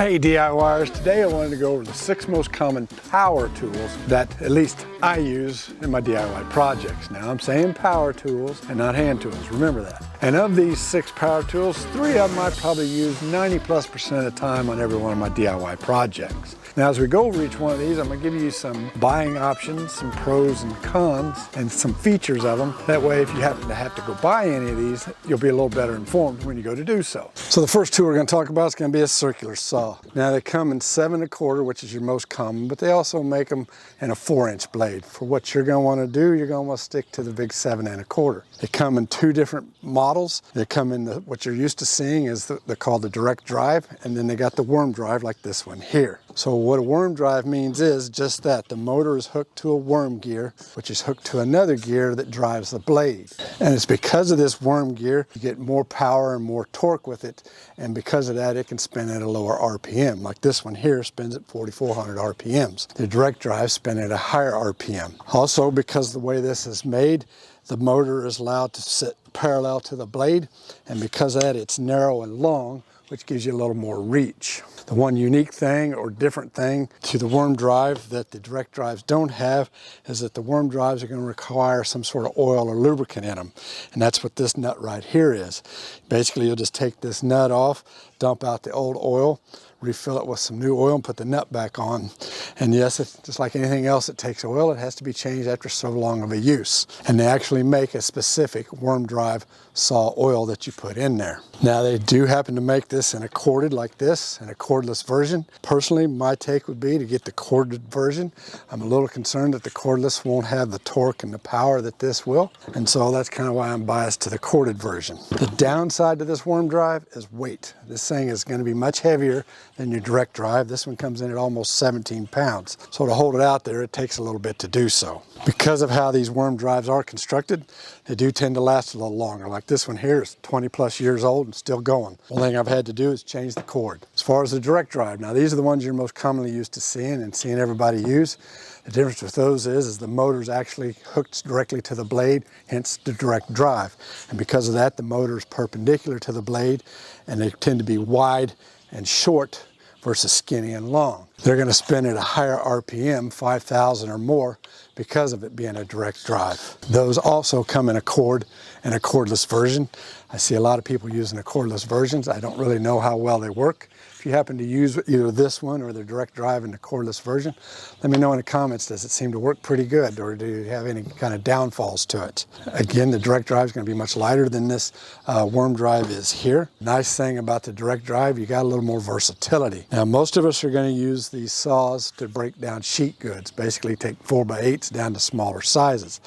Hey DIYers, today I wanted to go over the 6 most common power tools that at least I use in my DIY projects. Now I'm saying power tools and not hand tools, remember that. And of these 6 power tools, 3 of them I probably use 90+% of the time on every one of my DIY projects. Now as we go over each one of these, I'm going to give you some buying options, some pros and cons, and some features of them. That way if you happen to have to go buy any of these, you'll be a little better informed when you go to do so. So the first tool we're going to talk about is going to be a circular saw. Now they come in 7 1/4, which is your most common, but they also make them in a 4-inch blade. For what you're going to want to do, you're going to want to stick to the big 7 1/4. They come in 2 different models. They come in what you're used to seeing is they're called the direct drive, and then they got the worm drive like this one here. So what a worm drive means is just that. The motor is hooked to a worm gear, which is hooked to another gear that drives the blade. And it's because of this worm gear, you get more power and more torque with it. And because of that, it can spin at a lower RPM. Like this one here spins at 4,400 RPMs. The direct drive spin at a higher RPM. Also, because of the way this is made, the motor is allowed to sit parallel to the blade. And because of that, it's narrow and long, which gives you a little more reach. The one unique thing or different thing to the worm drive that the direct drives don't have is that the worm drives are going to require some sort of oil or lubricant in them. And that's what this nut right here is. Basically, you'll just take this nut off, dump out the old oil, refill it with some new oil and put the nut back on. And yes, it's just like anything else that takes oil, it has to be changed after so long of a use. And they actually make a specific worm drive saw oil that you put in there. Now they do happen to make this in a corded like this, in a cordless version. Personally, my take would be to get the corded version. I'm a little concerned that the cordless won't have the torque and the power that this will. And so that's kind of why I'm biased to the corded version. The downside to this worm drive is weight. This thing is going to be much heavier than your direct drive. This one comes in at almost 17 pounds. So to hold it out there, it takes a little bit to do so. Because of how these worm drives are constructed, they do tend to last a little longer. Like this one here is 20+ years old and still going. One thing I've had to do is change the cord. As far as the direct drive, now these are the ones you're most commonly used to seeing and seeing everybody use. The difference with those is the motor's actually hooked directly to the blade, hence the direct drive. And because of that, the motor is perpendicular to the blade and they tend to be wide and short versus skinny and long. They're going to spin at a higher RPM, 5,000 or more, because of it being a direct drive. Those also come in a cord and a cordless version. I see a lot of people using the cordless versions. I don't really know how well they work. If you happen to use either this one or the direct drive in the cordless version, let me know in the comments, does it seem to work pretty good or do you have any kind of downfalls to it? Again, the direct drive is going to be much lighter than this worm drive is here. Nice thing about the direct drive, you got a little more versatility. Now most of us are going to use these saws to break down sheet goods, basically take 4x8s down to smaller sizes.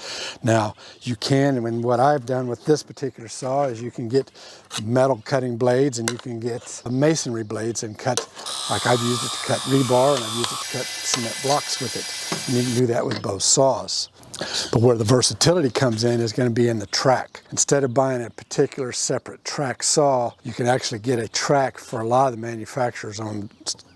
Now you can, and what I've done with this particular saw is you can get metal cutting blades and you can get masonry blades and cut, like I've used it to cut rebar and I've used it to cut cement blocks with it. And you can do that with both saws. But where the versatility comes in is going to be in the track. Instead of buying a particular separate track saw, you can actually get a track for a lot of the manufacturers on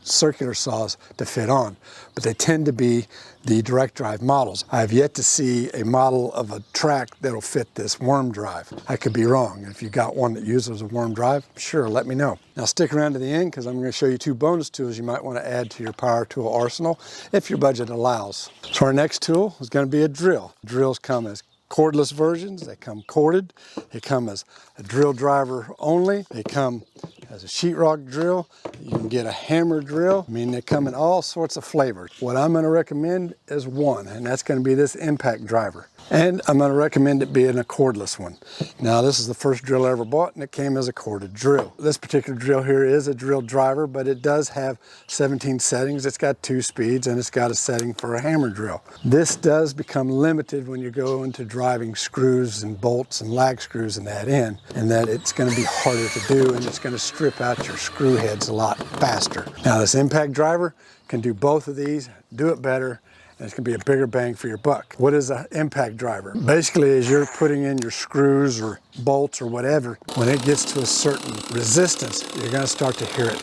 circular saws to fit on, but they tend to be the direct drive models. I have yet to see a model of a track that'll fit this worm drive. I could be wrong. If you got one that uses a worm drive, sure, let me know. Now stick around to the end because I'm going to show you 2 bonus tools you might want to add to your power tool arsenal if your budget allows. So our next tool is going to be a drill. Drills come as cordless versions, they come corded, they come as a drill driver only, they come as a sheetrock drill, you can get a hammer drill. I mean, they come in all sorts of flavors. What I'm going to recommend is one, and that's going to be this impact driver. And I'm going to recommend it being a cordless one. Now this is the first drill I ever bought and it came as a corded drill. This particular drill here is a drill driver, but it does have 17 settings. It's got 2 speeds and it's got a setting for a hammer drill. This does become limited when you go into driving screws and bolts and lag screws in that in, and that it's going to be harder to do and it's going to strip out your screw heads a lot faster. Now this impact driver can do both of these, do it better, and it's going to be a bigger bang for your buck. What is an impact driver? Basically, as you're putting in your screws or bolts or whatever, when it gets to a certain resistance, you're going to start to hear it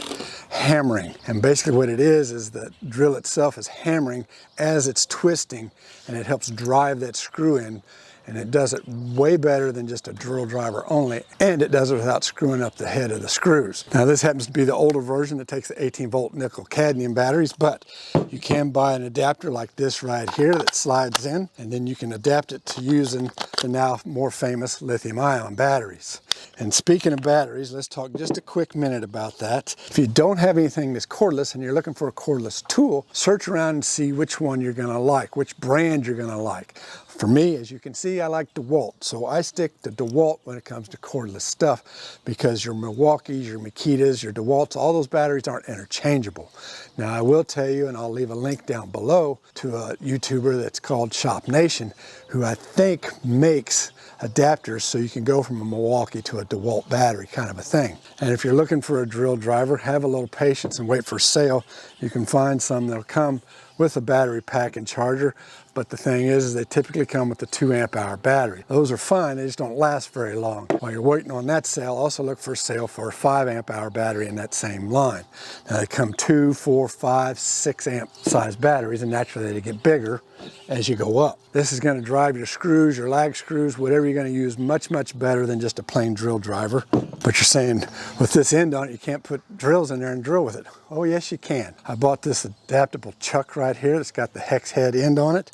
hammering. And basically what it is the drill itself is hammering as it's twisting, and it helps drive that screw in and it does it way better than just a drill driver only, and it does it without screwing up the head of the screws. Now this happens to be the older version that takes the 18-volt nickel cadmium batteries, but you can buy an adapter like this right here that slides in, and then you can adapt it to using the now more famous lithium-ion batteries. And speaking of batteries, let's talk just a quick minute about that. If you don't have anything that's cordless and you're looking for a cordless tool, search around and see which one you're going to like, which brand you're going to like. For me, as you can see, I like DeWalt, so I stick to DeWalt when it comes to cordless stuff, because your Milwaukees, your Makitas, your DeWalts, all those batteries aren't interchangeable. Now I will tell you, and I'll leave a link down below to a YouTuber that's called Shop Nation, who I think makes adapters so you can go from a Milwaukee to a DeWalt battery kind of a thing. And if you're looking for a drill driver, have a little patience and wait for sale. You can find some that'll come with a battery pack and charger, but the thing is they typically come with a 2 amp hour battery. Those are fine, they just don't last very long. While you're waiting on that sale, also look for a sale for a 5 amp hour battery in that same line. Now they come 2, 4, 5, 6 amp size batteries, and naturally they get bigger as you go up. This is going to drive your screws, your lag screws, whatever you're going to use much better than just a plain drill driver. But you're saying with this end on it, you can't put drills in there and drill with it. Oh yes you can. I bought this adaptable chuck right here that's got the hex head end on it.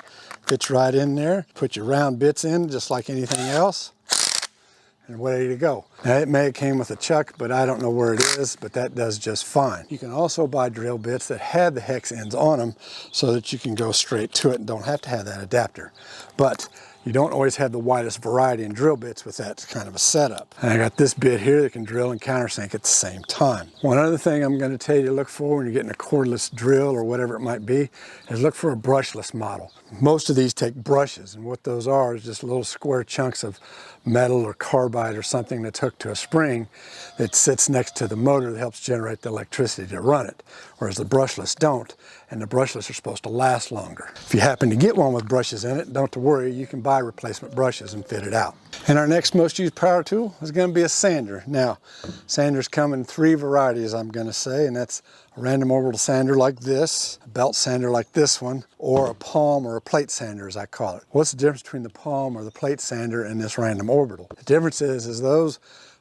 Fits right in there. Put your round bits in just like anything else, and ready to go. Now it may have came with a chuck, but I don't know where it is, but that does just fine. You can also buy drill bits that have the hex ends on them so that you can go straight to it and don't have to have that adapter. But you don't always have the widest variety in drill bits with that kind of a setup. And I got this bit here that can drill and countersink at the same time. One other thing I'm going to tell you to look for when you're getting a cordless drill or whatever it might be is look for a brushless model. Most of these take brushes, and what those are is just little square chunks of metal or carbide or something that's hooked to a spring that sits next to the motor that helps generate the electricity to run it, whereas the brushless don't, and the brushless are supposed to last longer. If you happen to get one with brushes in it, don't have to worry, you can buy replacement brushes and fit it out. And our next most used power tool is going to be a sander. Now, sanders come in 3 varieties, I'm going to say, and that's a random orbital sander like this, a belt sander like this one, or a palm or a plate sander as I call it. What's the difference between the palm or the plate sander and this random orbital? The difference is those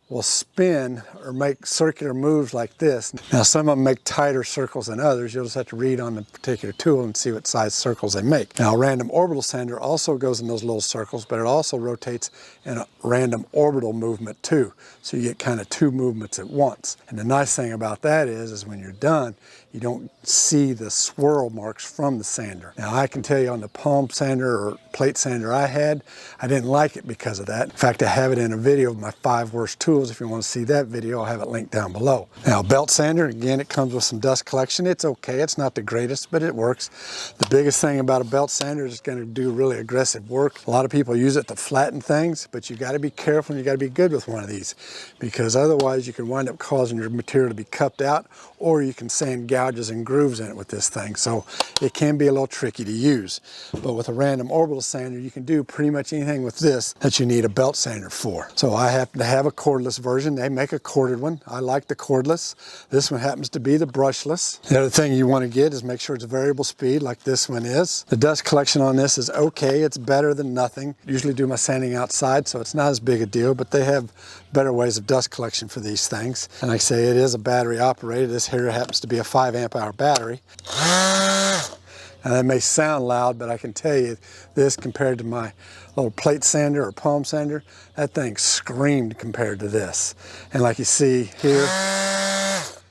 will spin or make circular moves like this. Now some of them make tighter circles than others. You'll just have to read on the particular tool and see what size circles they make. Now a random orbital sander also goes in those little circles, but it also rotates in a random orbital movement too. So you get kind of 2 movements at once. And the nice thing about that is when you're done, you don't see the swirl marks from the sander. Now I can tell you on the palm sander or plate sander I had, I didn't like it because of that. In fact, I have it in a video of my 5 worst tools. If you want to see that video, I'll have it linked down below. Now belt sander, again, it comes with some dust collection. It's okay, it's not the greatest, but it works. The biggest thing about a belt sander is it's going to do really aggressive work. A lot of people use it to flatten things, but you got to be careful and you got to be good with one of these, because otherwise you can wind up causing your material to be cupped out, or you can sand gouges and grooves in it with this thing. So it can be a little tricky to use. But with a random orbital sander, you can do pretty much anything with this that you need a belt sander for. So I happen to have a cordless version. They make a corded one. I like the cordless. This one happens to be the brushless. The other thing you want to get is make sure it's a variable speed like this one is. The dust collection on this is okay. It's better than nothing. I usually do my sanding outside, so it's not as big a deal, but they have better ways of dust collection for these things. And like I say, it is a battery operated. This here happens to be a 5 amp hour battery. Now that may sound loud, but I can tell you this compared to my little plate sander or palm sander, that thing screamed compared to this. And like you see here,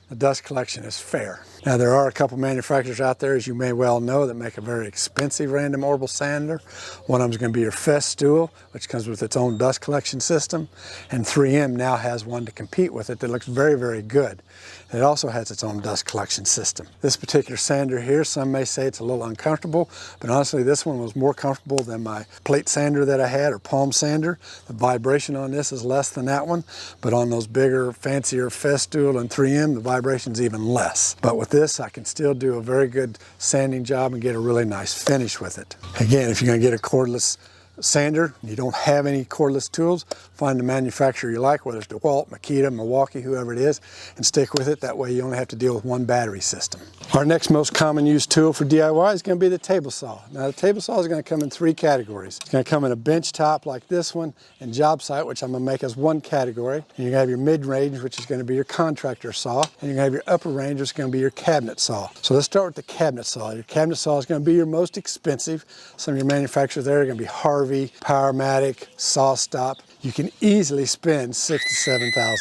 the dust collection is fair. Now there are a couple manufacturers out there, as you may well know, that make a very expensive random orbital sander. One of them is going to be your Festool, which comes with its own dust collection system. And 3M now has one to compete with it that looks very good. It also has its own dust collection system. This particular sander here, some may say it's a little uncomfortable, but honestly this one was more comfortable than my plate sander that I had, or palm sander. The vibration on this is less than that one, but on those bigger, fancier Festool and 3M, the vibration's even less. But with this, I can still do a very good sanding job and get a really nice finish with it. Again, if you're going to get a cordless sander, you don't have any cordless tools, find the manufacturer you like, whether it's DeWalt, Makita, Milwaukee, whoever it is, and stick with it. That way you only have to deal with one battery system. Our next most common used tool for DIY is going to be the table saw. Now the table saw is going to come in 3 categories. It's going to come in a bench top like this one, and job site, which I'm going to make as 1 category. And you're going to have your mid-range, which is going to be your contractor saw. And you're going to have your upper range, which is going to be your cabinet saw. So let's start with the cabinet saw. Your cabinet saw is going to be your most expensive. Some of your manufacturers there are going to be Harvey, Powermatic, SawStop. You can easily spend $6,000 to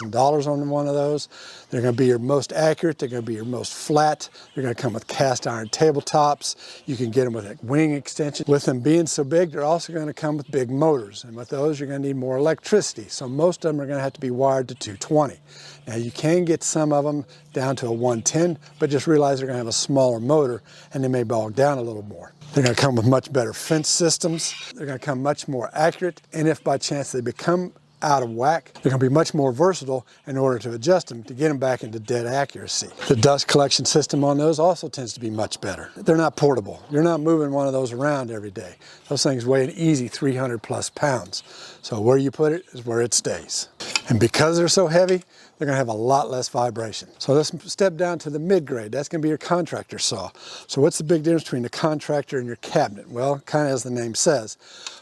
$7,000 on one of those. They're going to be your most accurate. They're going to be your most flat. They're going to come with cast iron tabletops. You can get them with a wing extension. With them being so big, they're also going to come with big motors. And with those, you're going to need more electricity. So most of them are going to have to be wired to 220. Now you can get some of them down to a 110, but just realize they're going to have a smaller motor and they may bog down a little more. They're going to come with much better fence systems. They're going to come much more accurate. And if by chance they become out of whack, they're going to be much more versatile in order to adjust them to get them back into dead accuracy. The dust collection system on those also tends to be much better. They're not portable. You're not moving one of those around every day. Those things weigh an easy 300 plus pounds. So where you put it is where it stays. And because they're so heavy, they're going to have a lot less vibration. So let's step down to the mid-grade. That's going to be your contractor saw. So what's the big difference between the contractor and your cabinet? Well, kind of as the name says.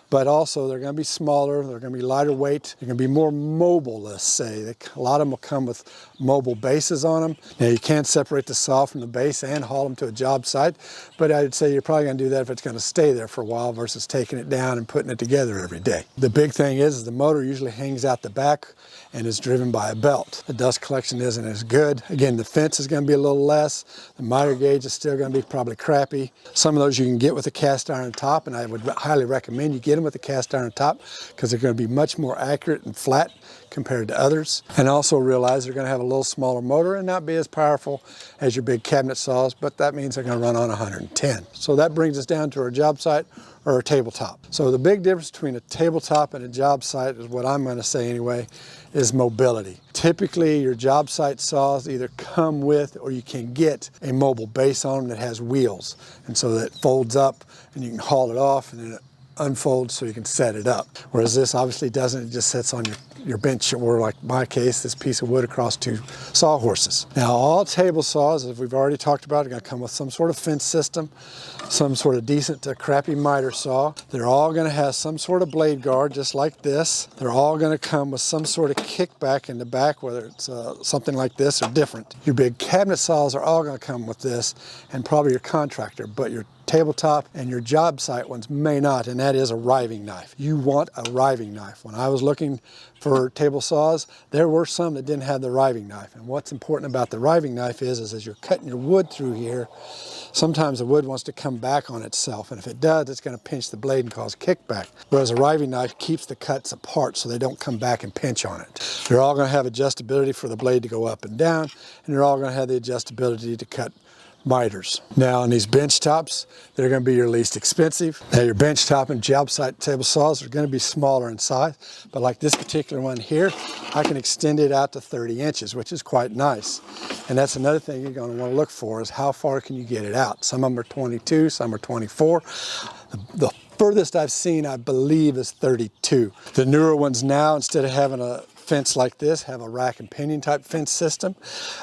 But also they're going to be smaller, they're going to be lighter weight, they're going to be more mobile, let's say. A lot of them will come with mobile bases on them. Now you can separate the saw from the base and haul them to a job site, but I'd say you're probably going to do that if it's going to stay there for a while versus taking it down and putting it together every day. The big thing is the motor usually hangs out the back and is driven by a belt. The dust collection isn't as good. Again, the fence is going to be a little less. The miter gauge is still going to be probably crappy. Some of those you can get with a cast iron top, and I would highly recommend you get them with a cast iron top because they're going to be much more accurate and flat compared to others. And also realize they're going to have a little smaller motor and not be as powerful as your big cabinet saws, but that means they're going to run on 110. So that brings us down to our job site or a tabletop. So the big difference between a tabletop and a job site is what I'm going to say anyway, is mobility. Typically your job site saws either come with or you can get a mobile base on them that has wheels. And so that folds up and you can haul it off and then it unfolds so you can set it up. Whereas this obviously doesn't, it just sits on your bench, or like my case, this piece of wood across 2 sawhorses. Now all table saws, as we've already talked about, are going to come with some sort of fence system, some sort of decent to crappy miter saw. They're all going to have some sort of blade guard just like this. They're all going to come with some sort of kickback in the back, whether it's something like this or different. Your big cabinet saws are all going to come with this, and probably your contractor, but your tabletop and your job site ones may not, and that is a riving knife. You want a riving knife. When I was looking for table saws, there were some that didn't have the riving knife. And what's important about the riving knife is as you're cutting your wood through here, sometimes the wood wants to come back on itself, and if it does, it's going to pinch the blade and cause kickback. Whereas a riving knife keeps the cuts apart so they don't come back and pinch on it. They're all going to have adjustability for the blade to go up and down, and they're all going to have the adjustability to cut miters. Now on these bench tops, they're going to be your least expensive. Now your bench top and job site table saws are going to be smaller in size, but like this particular one here, I can extend it out to 30 inches, which is quite nice. And that's another thing you're going to want to look for, is how far can you get it out. Some of them are 22, some are 24. The furthest I've seen, I believe, is 32. The newer ones now, instead of having a fence like this, have a rack and pinion type fence system.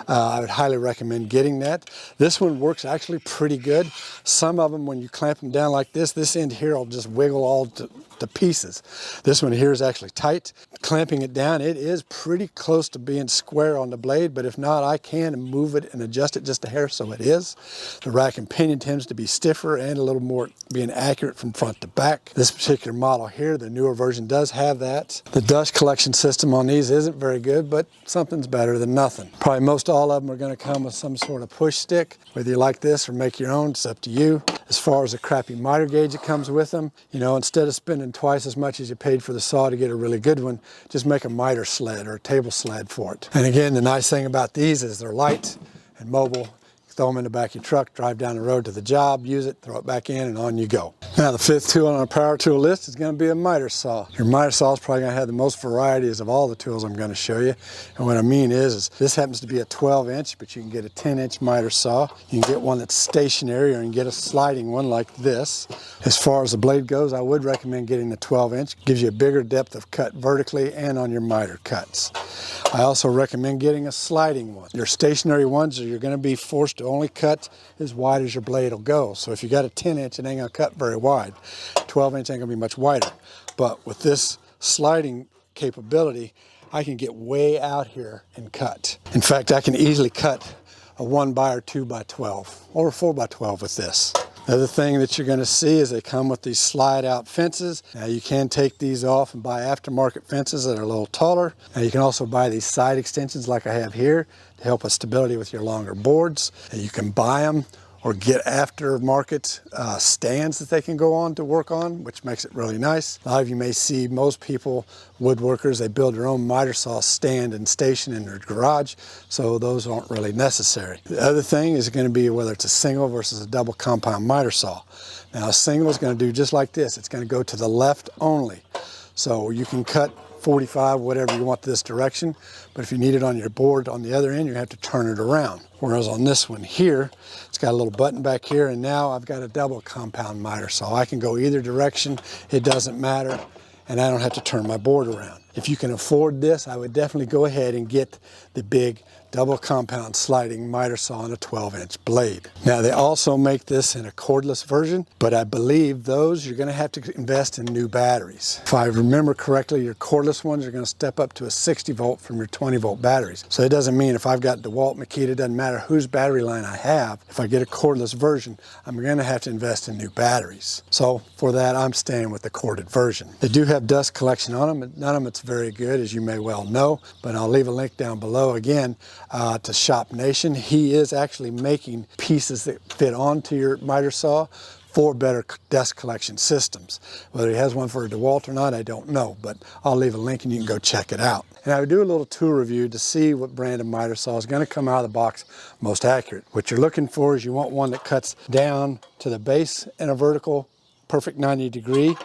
I would highly recommend getting that. This one works actually pretty good. Some of them, when you clamp them down like this end here will just wiggle all to pieces. This one here is actually tight. Clamping it down, it is pretty close to being square on the blade, but if not, I can move it and adjust it just a hair so it is. The rack and pinion tends to be stiffer and a little more being accurate from front to back. This particular model here, the newer version, does have that. The dust collection system on these isn't very good, but something's better than nothing. Probably most all of them are going to come with some sort of push stick. Whether you like this or make your own, it's up to you. As far as the crappy miter gauge that comes with them, you know, instead of spending twice as much as you paid for the saw to get a really good one, just make a miter sled or a table sled for it. And again, the nice thing about these is they're light and mobile. Throw them in the back of your truck, drive down the road to the job, use it, throw it back in, and on you go. Now the 5th tool on our power tool list is going to be a miter saw. Your miter saw is probably going to have the most varieties of all the tools I'm going to show you. And what I mean is this happens to be a 12-inch, but you can get a 10-inch miter saw. You can get one that's stationary, or you can get a sliding one like this. As far as the blade goes, I would recommend getting the 12-inch. Gives you a bigger depth of cut vertically and on your miter cuts. I also recommend getting a sliding one. Your stationary ones, you're going to be forced to to only cut as wide as your blade will go. So if you got a 10-inch, it ain't gonna cut very wide. 12-inch ain't gonna be much wider. But with this sliding capability, I can get way out here and cut. In fact, I can easily cut a 1x or 2x12 or a 4x12 with this. The other thing that you're going to see is they come with these slide out fences. Now you can take these off and buy aftermarket fences that are a little taller. Now you can also buy these side extensions like I have here to help with stability with your longer boards. And you can buy them or get aftermarket stands that they can go on to work on, which makes it really nice. A lot of you may see most people, woodworkers, they build their own miter saw stand and station in their garage, so those aren't really necessary. The other thing is going to be whether it's a single versus a double compound miter saw. Now a single is going to do just like this. It's going to go to the left only. So you can cut 45, whatever you want this direction, but if you need it on your board on the other end, you have to turn it around. Whereas on this one here, it's got a little button back here, and now I've got a double compound miter saw. I can go either direction, it doesn't matter, and I don't have to turn my board around. If you can afford this, I would definitely go ahead and get the big double compound sliding miter saw on a 12-inch blade. Now they also make this in a cordless version, but I believe those you're going to have to invest in new batteries. If I remember correctly, your cordless ones are going to step up to a 60 volt from your 20 volt batteries. So it doesn't mean if I've got DeWalt, Makita, it doesn't matter whose battery line I have, if I get a cordless version, I'm going to have to invest in new batteries. So for that, I'm staying with the corded version. They do have dust collection on them. None of them it's very good, as you may well know, but I'll leave a link down below again to Shop Nation. He is actually making pieces that fit onto your miter saw for better dust collection systems. Whether he has one for a DeWalt or not, I don't know, but I'll leave a link and you can go check it out. And I would do a little tool review to see what brand of miter saw is going to come out of the box most accurate. What you're looking for is you want one that cuts down to the base in a vertical, perfect 90 degree.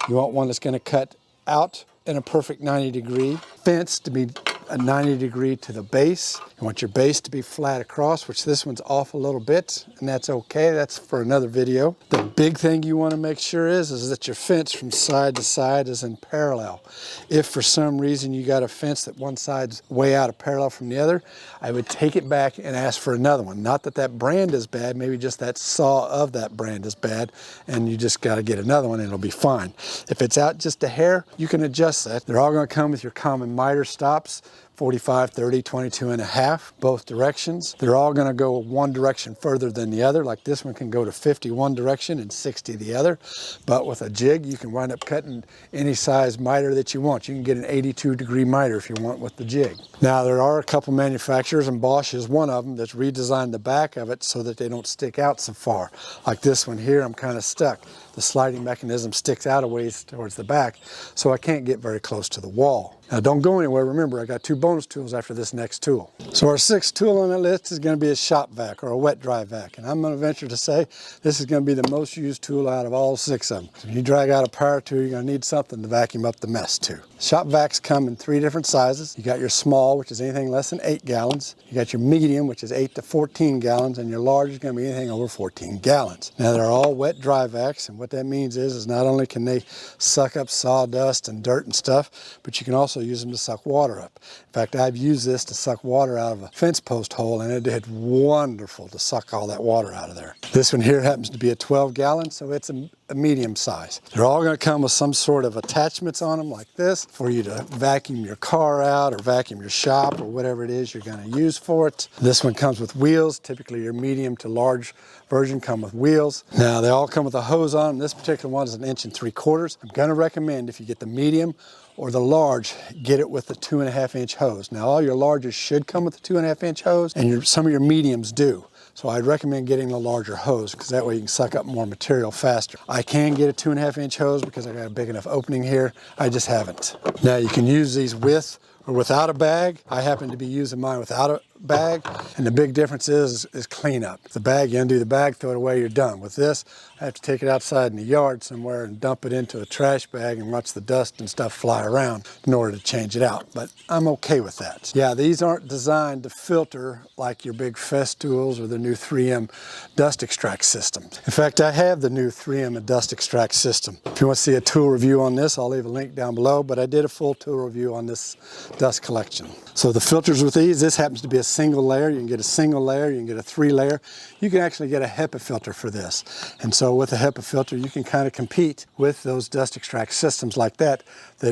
You want one that's going to cut out in a perfect 90 degree. Fence to be a 90 degree to the base. You want your base to be flat across, which this one's off a little bit, and that's okay. That's for another video. The big thing you want to make sure is that your fence from side to side is in parallel. If for some reason you got a fence that one side's way out of parallel from the other, I would take it back and ask for another one. Not that that brand is bad, maybe just that saw of that brand is bad, and you just got to get another one and it'll be fine. If it's out just a hair, you can adjust that. They're all going to come with your common miter stops. 45, 30, 22 and a half, both directions. They're all going to go one direction further than the other. Like this one can go to 50 one direction and 60 the other. But with a jig, you can wind up cutting any size miter that you want. You can get an 82 degree miter if you want with the jig. Now there are a couple manufacturers, and Bosch is one of them, that's redesigned the back of it so that they don't stick out so far. Like this one here, I'm kind of stuck. The sliding mechanism sticks out a ways towards the back, so I can't get very close to the wall. Now don't go anywhere. Remember, I got 2 bonus tools after this next tool. So our 6th tool on the list is going to be a shop vac or a wet dry vac. And I'm going to venture to say this is going to be the most used tool out of all 6 of them. So if you drag out a power tool, you're going to need something to vacuum up the mess too. Shop vacs come in 3 different sizes. You got your small, which is anything less than 8 gallons. You got your medium, which is 8 to 14 gallons, and your large is going to be anything over 14 gallons. Now they're all wet dry vacs, and what that means is not only can they suck up sawdust and dirt and stuff, but you can also use them to suck water up. In fact, I've used this to suck water out of a fence post hole, and it did wonderful to suck all that water out of there. This one here happens to be a 12 gallon, so it's a medium size. They're all going to come with some sort of attachments on them like this for you to vacuum your car out or vacuum your shop or whatever it is you're going to use for it. This one comes with wheels. Typically your medium to large version come with wheels. Now they all come with a hose on them. This particular one is 1 3/4 inches. I'm going to recommend if you get the medium or the large, get it with the 2.5 inch hose. Now all your larges should come with the 2.5 inch hose, and some of your mediums do. So I'd recommend getting the larger hose because that way you can suck up more material faster. I can get a 2.5 inch hose because I got a big enough opening here. I just haven't. Now you can use these with or without a bag. I happen to be using mine without a bag, and the big difference is cleanup. The bag, you undo the bag, throw it away, you're done. With this, I have to take it outside in the yard somewhere and dump it into a trash bag and watch the dust and stuff fly around in order to change it out, but I'm okay with that. Yeah, these aren't designed to filter like your big Festool or the new 3M dust extract system. In fact, I have the new 3M dust extract system. If you want to see a tool review on this, I'll leave a link down below, but I did a full tool review on this dust collection. So the filters with these, this happens to be a single layer. You can get a single layer, you can get a 3-layer. You can actually get a HEPA filter for this. And so with a HEPA filter, you can kind of compete with those dust extract systems like that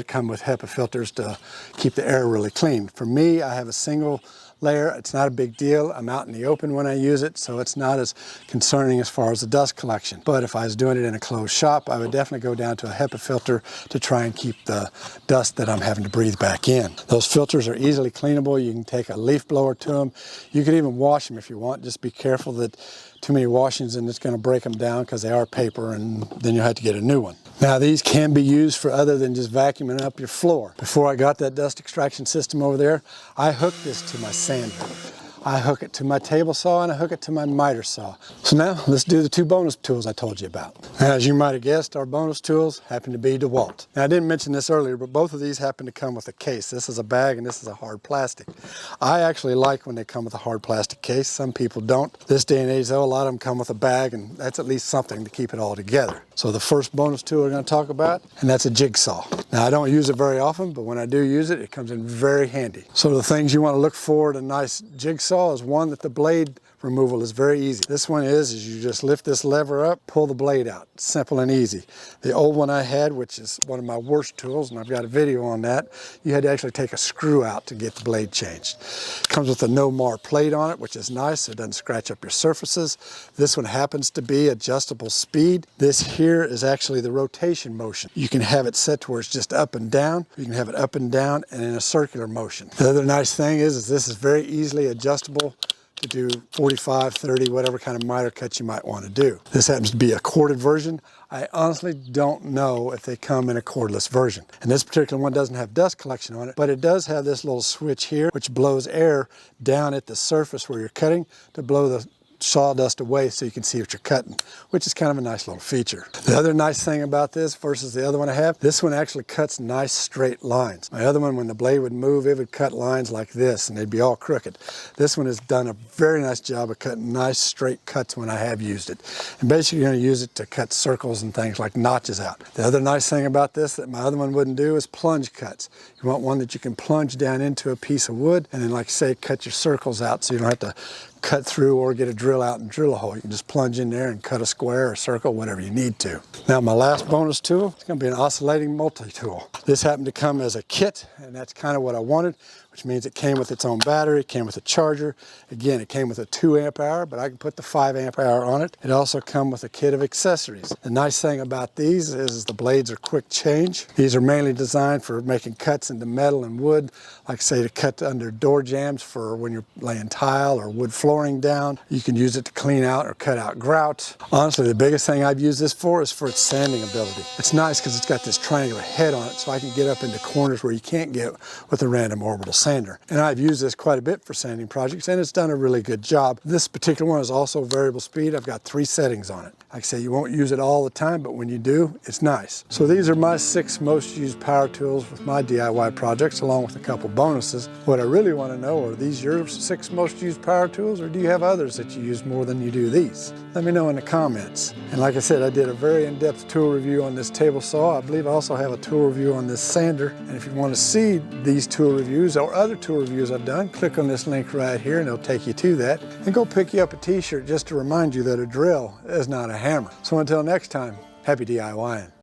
come with HEPA filters to keep the air really clean. For me, I have a single layer. It's not a big deal. I'm out in the open when I use it, so it's not as concerning as far as the dust collection. But if I was doing it in a closed shop, I would definitely go down to a HEPA filter to try and keep the dust that I'm having to breathe back in. Those filters are easily cleanable. You can take a leaf blower to them. You can even wash them if you want. Just be careful that too many washings and it's going to break them down because they are paper, and then you'll have to get a new one. Now these can be used for other than just vacuuming up your floor. Before I got that dust extraction system over there, I hooked this to my sander. I hook it to my table saw and I hook it to my miter saw. So now let's do the 2 bonus tools I told you about. Now, as you might have guessed, our bonus tools happen to be DeWalt. Now I didn't mention this earlier, but both of these happen to come with a case. This is a bag and this is a hard plastic. I actually like when they come with a hard plastic case. Some people don't. This day and age though, a lot of them come with a bag, and that's at least something to keep it all together. So the first bonus tool we're going to talk about, and that's a jigsaw. Now I don't use it very often, but when I do use it, it comes in very handy. So the things you want to look for in a nice jigsaw is one, that the blade removal is very easy. This one is you just lift this lever up, pull the blade out. Simple and easy. The old one I had, which is one of my worst tools, and I've got a video on that, you had to actually take a screw out to get the blade changed. It comes with a no-mar plate on it, which is nice. It doesn't scratch up your surfaces. This one happens to be adjustable speed. This here is actually the rotation motion. You can have it set to where it's just up and down. You can have it up and down and in a circular motion. The other nice thing is this is very easily adjustable to do 45, 30, whatever kind of miter cut you might want to do. This happens to be a corded version. I honestly don't know if they come in a cordless version. And this particular one doesn't have dust collection on it, but it does have this little switch here, which blows air down at the surface where you're cutting to blow the sawdust away so you can see what you're cutting, which is kind of a nice little feature. The other nice thing about this versus the other one I have, this one actually cuts nice straight lines. My other one, when the blade would move, it would cut lines like this and they'd be all crooked. This one has done a very nice job of cutting nice straight cuts when I have used it. And basically you're going to use it to cut circles and things like notches out. The other nice thing about this that my other one wouldn't do is plunge cuts. You want one that you can plunge down into a piece of wood and then, like say, cut your circles out so you don't have to cut through or get a drill out and drill a hole. You can just plunge in there and cut a square or a circle, whatever you need to. Now my last bonus tool is going to be an oscillating multi-tool. This happened to come as a kit, and that's kind of what I wanted, which means it came with its own battery, it came with a charger. Again, it came with a 2 amp hour, but I can put the 5 amp hour on it. It also comes with a kit of accessories. The nice thing about these is the blades are quick change. These are mainly designed for making cuts into metal and wood, like say to cut under door jambs for when you're laying tile or wood flooring down. You can use it to clean out or cut out grout. Honestly, the biggest thing I've used this for is for its sanding ability. It's nice because it's got this triangular head on it, so I can get up into corners where you can't get with a random orbital sander. And I've used this quite a bit for sanding projects, and it's done a really good job. This particular one is also variable speed. I've got 3 settings on it. Like I say, you won't use it all the time, but when you do, it's nice. So these are my 6 most used power tools with my DIY projects, along with a couple bonuses. What I really want to know, are these your 6 most used power tools, or do you have others that you use more than you do these? Let me know in the comments. And like I said, I did a very in-depth tool review on this table saw. I believe I also have a tool review on this sander. And if you want to see these tool reviews or other tool reviews I've done, click on this link right here and it'll take you to that. And go pick you up a t-shirt just to remind you that a drill is not a hammer. So until next time, happy DIYing.